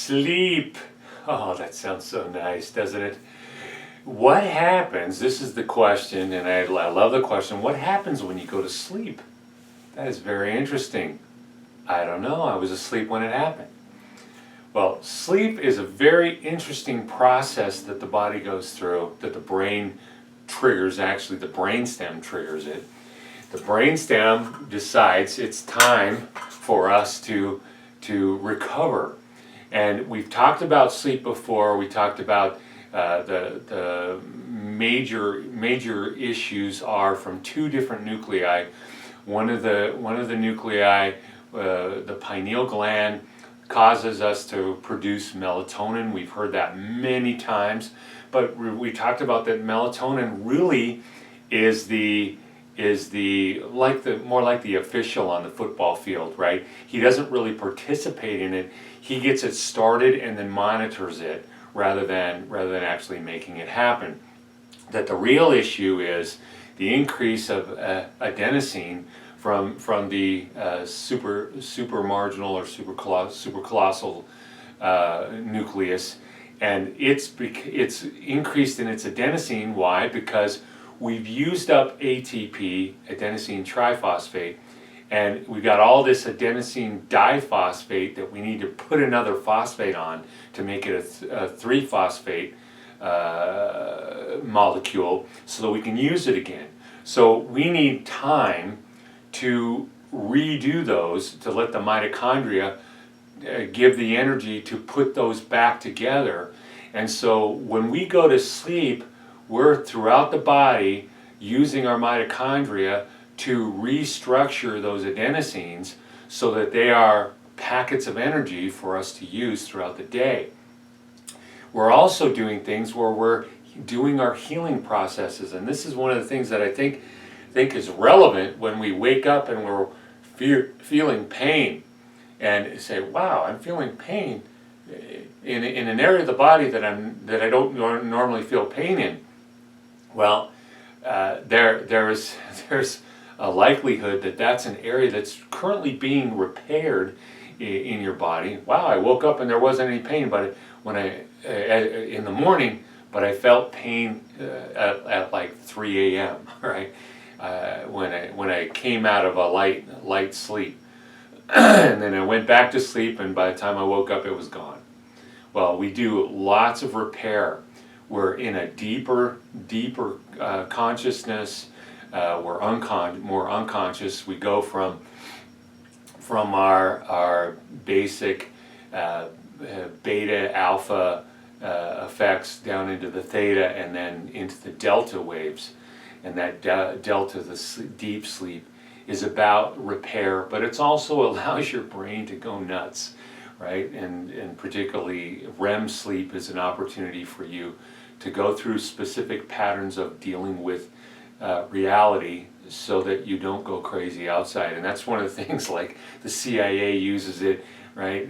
Sleep. Oh, that sounds so nice, doesn't it? What happens? This is the question, and I love the question. What happens when you go to sleep? That is very interesting. I don't know. I was asleep when it happened. Well, sleep is a very interesting process that the body goes through, that the brain triggers. Actually, the brainstem triggers it. The brainstem decides it's time for us to recover. And we've talked about sleep before. We talked about the major issues are from two different nuclei. One of the nuclei, the pineal gland, causes us to produce melatonin. We've heard that many times, but we talked about that melatonin really is more like the official on the football field, right? He doesn't really participate in it. He gets it started and then monitors it rather than actually making it happen. That the real issue is the increase of adenosine from the supramarginal or supracolossal nucleus, and it's increased in its adenosine. Why? Because we've used up ATP, adenosine triphosphate, and we got all this adenosine diphosphate that we need to put another phosphate on to make it a 3-phosphate molecule so that we can use it again. So we need time to redo those, to let the mitochondria give the energy to put those back together. And so when we go to sleep, we're throughout the body using our mitochondria to restructure those adenosines so that they are packets of energy for us to use throughout the day. We're also doing things where we're doing our healing processes, and this is one of the things that I think is relevant when we wake up and we're feeling pain and say, wow, I'm feeling pain in an area of the body that I don't normally feel pain in. Well, there's a likelihood that that's an area that's currently being repaired in your body. Wow, I woke up and there wasn't any pain, but when in the morning, but I felt pain at like 3 a.m. Right, when I came out of a light sleep, and then I went back to sleep, and by the time I woke up, it was gone. Well, we do lots of repair. We're in a deeper consciousness. We're more unconscious. We go from our basic beta alpha effects down into the theta and then into the delta waves. And that delta, the deep sleep, is about repair, but it also allows your brain to go nuts, right? And particularly REM sleep is an opportunity for you to go through specific patterns of dealing with reality so that you don't go crazy outside. And that's one of the things, like the CIA uses it, right?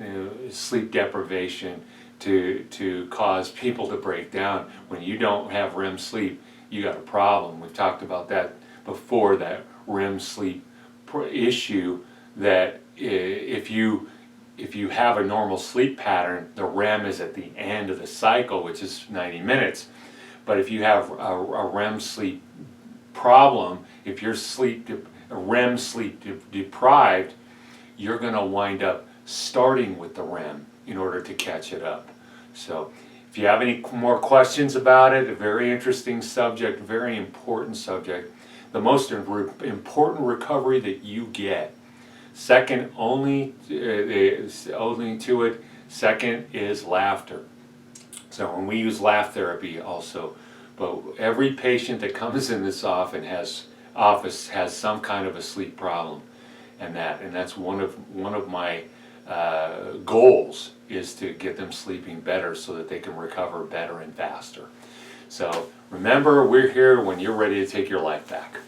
Sleep deprivation to cause people to break down. When you don't have REM sleep, you got a problem. We've talked about that before, that REM sleep issue, that if you have a normal sleep pattern, the REM is at the end of the cycle, which is 90 minutes. But if you have a REM sleep problem, if you're REM sleep deprived, you're going to wind up starting with the REM in order to catch it up. So if you have any more questions about it, a very interesting subject, very important subject, the most important recovery that you get. Second only to it, second is laughter. So when we use laugh therapy also, but every patient that comes in this office has some kind of a sleep problem, and that's one of my goals, is to get them sleeping better so that they can recover better and faster. So remember, we're here when you're ready to take your life back.